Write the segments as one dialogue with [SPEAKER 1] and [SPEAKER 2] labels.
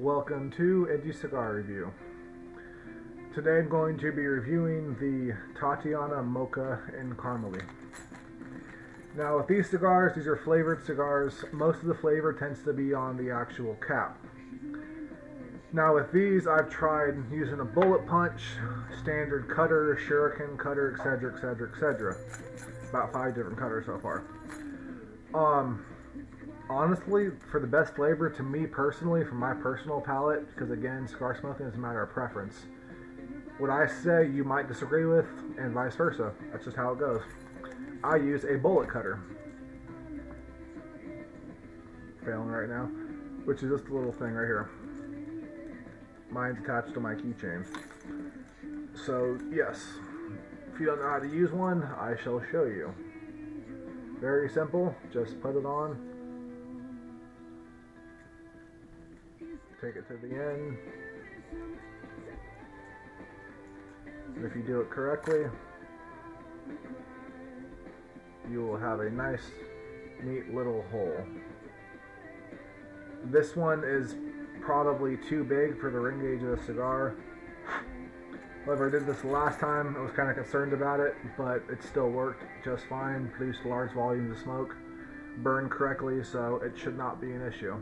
[SPEAKER 1] Welcome to a Cigar Review. Today I'm going to be reviewing the Tatiana Mocha Caramely. Now with these cigars, these are flavored cigars. Most of the flavor tends to be on the actual cap. Now with these, I've tried using a bullet punch, standard cutter, shuriken cutter, etc, etc, etc. About 5 different cutters so far. Honestly, for the best flavor, to me personally, from my personal palate, because again, cigar smoking is a matter of preference, what I say you might disagree with, and vice versa. That's just how it goes. I use a bullet cutter. Failing right now. Which is this little thing right here. Mine's attached to my keychain. So, yes. If you don't know how to use one, I shall show you. Very simple. Just put it on. Take it to the end. And if you do it correctly, you will have a nice, neat little hole. This one is probably too big for the ring gauge of the cigar. However, I did this last time. I was kind of concerned about it, but it still worked just fine. Produced large volumes of smoke, burned correctly, so it should not be an issue.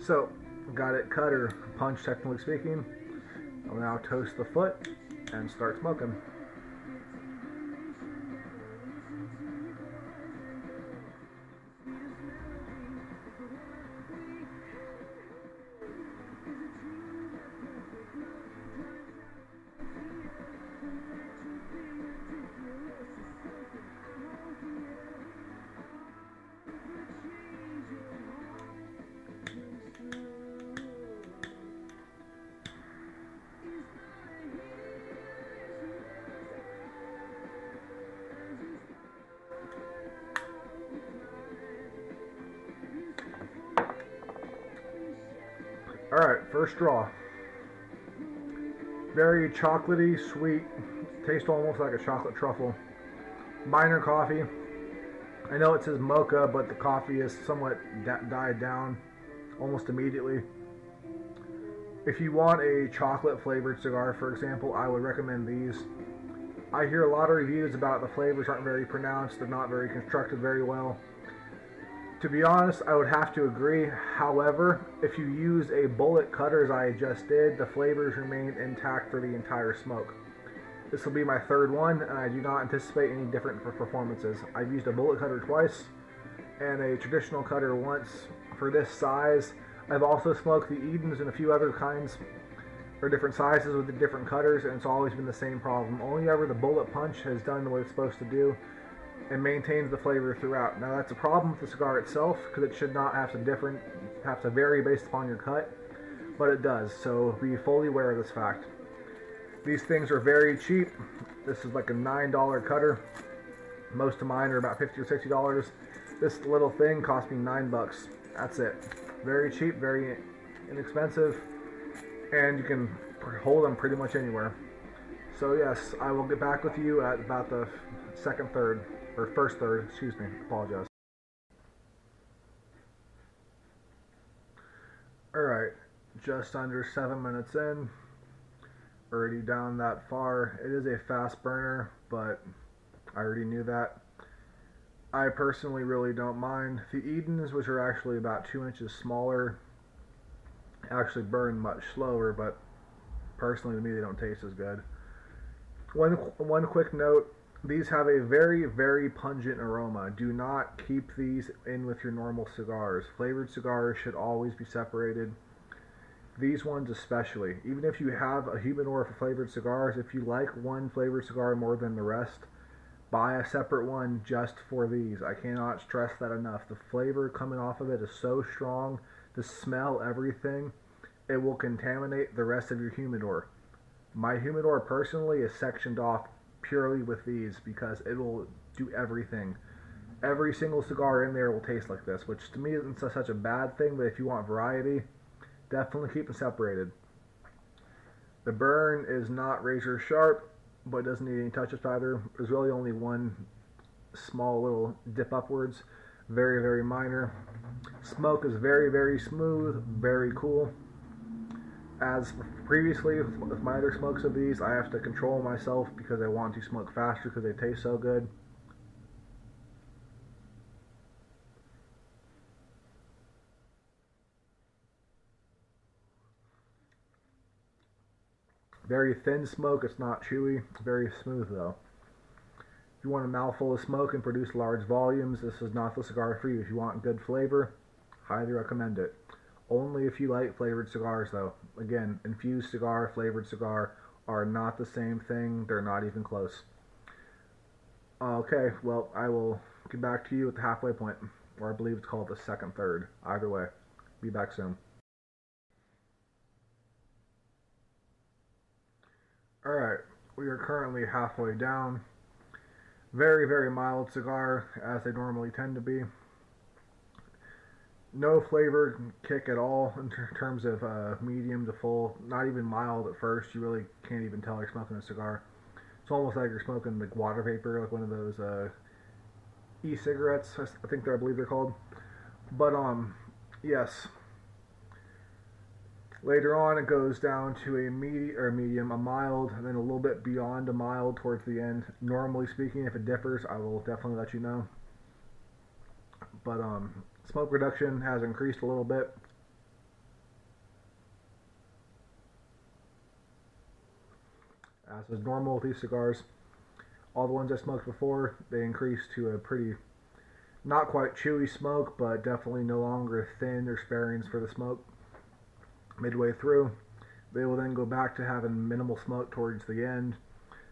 [SPEAKER 1] So, got it cut or punched, technically speaking. I'll now toast the foot and start smoking. Alright, first draw. Very chocolatey, sweet. Tastes almost like a chocolate truffle. Minor coffee. I know it says mocha, but the coffee is somewhat died down almost immediately. If you want a chocolate flavored cigar, for example, I would recommend these. I hear a lot of reviews about the flavors aren't very pronounced, they're not very constructed very well. To be honest, I would have to agree. However, if you use a bullet cutter as I just did, the flavors remain intact for the entire smoke. This will be my third one, and I do not anticipate any different for performances. I've used a bullet cutter twice, and a traditional cutter once for this size. I've also smoked the Edens and a few other kinds, or different sizes with the different cutters, and it's always been the same problem. Only ever the bullet punch has done what it's supposed to do, and maintains the flavor throughout. Now that's a problem with the cigar itself, because it should not have to vary based upon your cut, but it does, so be fully aware of this fact. These things are very cheap. This is like a $9 cutter. Most of mine are about $50 or $60. This little thing cost me $9. That's it. Very cheap, very inexpensive, and you can hold them pretty much anywhere. So yes, I will get back with you at about the first third, excuse me, apologize. Alright, just under 7 minutes in, already down that far. It is a fast burner, but I already knew that. I personally really don't mind. The Edens, which are actually about 2 inches smaller, actually burn much slower, but personally to me they don't taste as good. One quick note. These have a very, very pungent aroma. Do not keep these in with your normal cigars. Flavored cigars should always be separated. These ones especially. Even if you have a humidor for flavored cigars, if you like one flavored cigar more than the rest, buy a separate one just for these. I cannot stress that enough. The flavor coming off of it is so strong. The smell, everything, it will contaminate the rest of your humidor. My humidor personally is sectioned off purely with these because it will do everything. Every single cigar in there will taste like this, which to me isn't such a bad thing, but if you want variety, definitely keep them separated. The burn is not razor sharp, but it doesn't need any touches either. There's really only one small little dip upwards, very, very minor. Smoke is very, very smooth, very cool. As previously with my other smokes of these, I have to control myself because I want to smoke faster because they taste so good. Very thin smoke, it's not chewy, very smooth though. If you want a mouthful of smoke and produce large volumes, this is not the cigar for you. If you want good flavor, highly recommend it. Only if you like flavored cigars though. Again, infused cigar, flavored cigar are not the same thing. They're not even close. Okay, well, I will get back to you at the halfway point, or I believe it's called the second third. Either way, be back soon. Alright, we are currently halfway down. Very, very mild cigar, as they normally tend to be. No flavor kick at all in terms of medium to full. Not even mild at first. You really can't even tell you're smoking a cigar. It's almost like you're smoking like water vapor, like one of those e-cigarettes. I believe they're called. But yes. Later on, it goes down to a medium, a mild, and then a little bit beyond a mild towards the end. Normally speaking, if it differs, I will definitely let you know. But smoke reduction has increased a little bit. As is normal with these cigars. All the ones I smoked before, they increased to a pretty, not quite chewy smoke, but definitely no longer thin or sparings for the smoke. Midway through, they will then go back to having minimal smoke towards the end,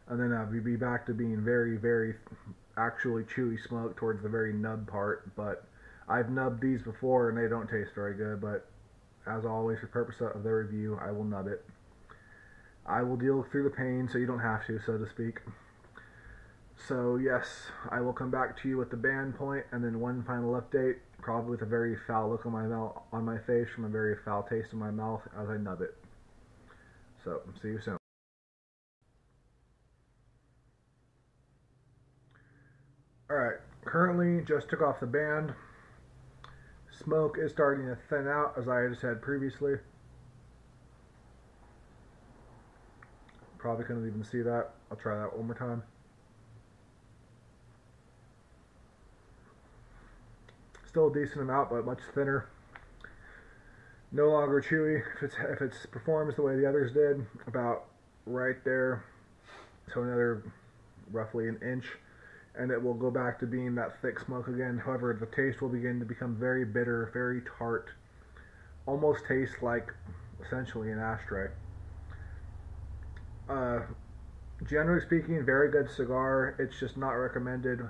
[SPEAKER 1] and then we'll be back to being very, very actually chewy smoke towards the very nub part. But I've nubbed these before and they don't taste very good, but as always, for purpose of the review, I will nub it. I will deal through the pain so you don't have to, so to speak. So yes, I will come back to you with the band point and then one final update, probably with a very foul look on my face from a very foul taste in my mouth as I nub it. So, see you soon. Alright, currently just took off the band. Smoke is starting to thin out, as I had said previously. Probably couldn't even see that. I'll try that one more time. Still a decent amount, but much thinner. No longer chewy. If it performs the way the others did, about right there, so another roughly an inch, and it will go back to being that thick smoke again. However, the taste will begin to become very bitter, very tart, almost tastes like essentially an ashtray. Generally speaking, very good cigar. It's just not recommended.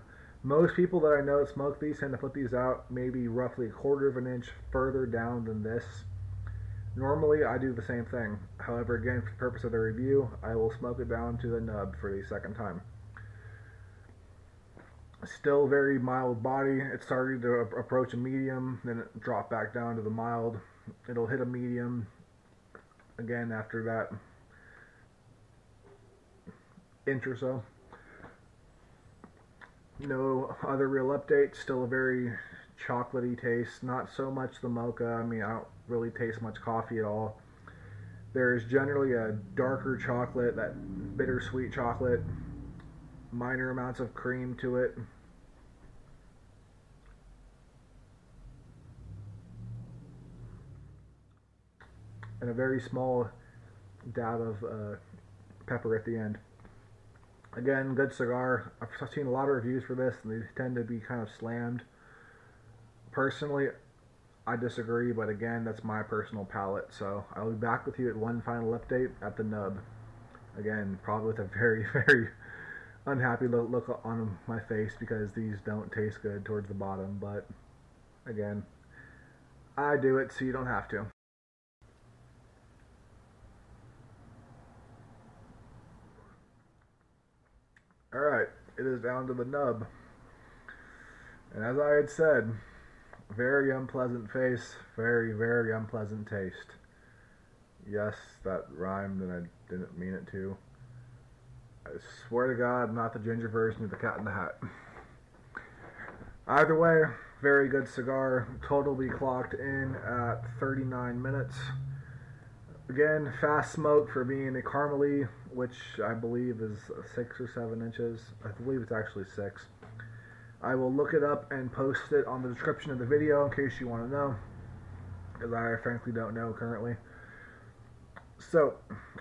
[SPEAKER 1] Most people that I know that smoke these tend to put these out maybe roughly a quarter of an inch further down than this. Normally, I do the same thing. However, again, for the purpose of the review, I will smoke it down to the nub for the second time. Still very mild body. It started to approach a medium, then it dropped back down to the mild. It'll hit a medium again after that inch or so. No other real updates. Still a very chocolatey taste. Not so much the mocha. I mean, I don't really taste much coffee at all. There's generally a darker chocolate, that bittersweet chocolate, minor amounts of cream to it. And a very small dab of pepper at the end. Again, good cigar. I've seen a lot of reviews for this, and they tend to be kind of slammed. Personally, I disagree, but again, that's my personal palate. So I'll be back with you at one final update at the nub. Again, probably with a very, very unhappy look on my face because these don't taste good towards the bottom. But again, I do it so you don't have to. Alright, it is down to the nub. And as I had said, very unpleasant face, very, very unpleasant taste. Yes, that rhymed and I didn't mean it to. I swear to God, I'm not the ginger version of the Cat in the Hat. Either way, Very good cigar. Totally clocked in at 39 minutes. Again, fast smoke for being a Caramely, which I believe is 6 or 7 inches. I believe it's actually 6. I will look it up and post it on the description of the video in case you want to know, because I frankly don't know currently. So,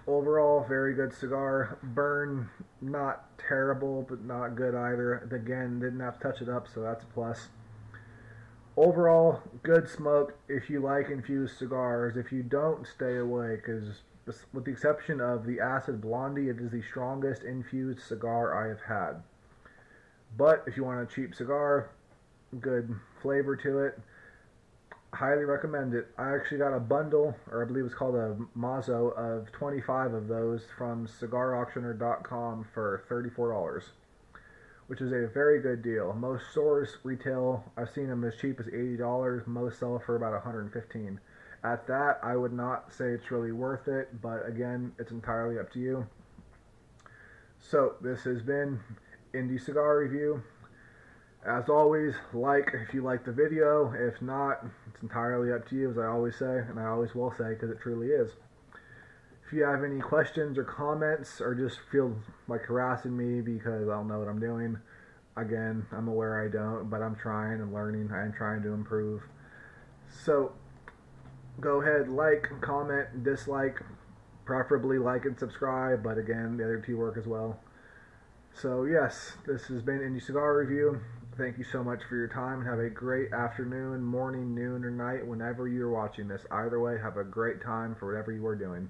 [SPEAKER 1] overall, very good cigar. Burn, not terrible, but not good either. Again, didn't have to touch it up, so that's a plus. Overall, good smoke if you like infused cigars. If you don't, stay away, because with the exception of the Acid Blondie, it is the strongest infused cigar I have had. But if you want a cheap cigar, good flavor to it, highly recommend it. I actually got a bundle, or I believe it's called a Mazo, of 25 of those from cigarauctioner.com for $34, which is a very good deal. Most stores retail, I've seen them as cheap as $80. Most sell for about $115. At that, I would not say it's really worth it, but again, it's entirely up to you. So, this has been Indie Cigar Review. As always, like if you like the video. If not, it's entirely up to you, as I always say, and I always will say, because it truly is. If you have any questions or comments, or just feel like harassing me because I don't know what I'm doing, again, I'm aware I don't, but I'm trying and learning. I am trying to improve. So, go ahead, like, comment, dislike, preferably like and subscribe, but again, the other two work as well. So yes, this has been Indie Cigar Review. Thank you so much for your time, and have a great afternoon, morning, noon, or night whenever you're watching this. Either way, have a great time for whatever you are doing.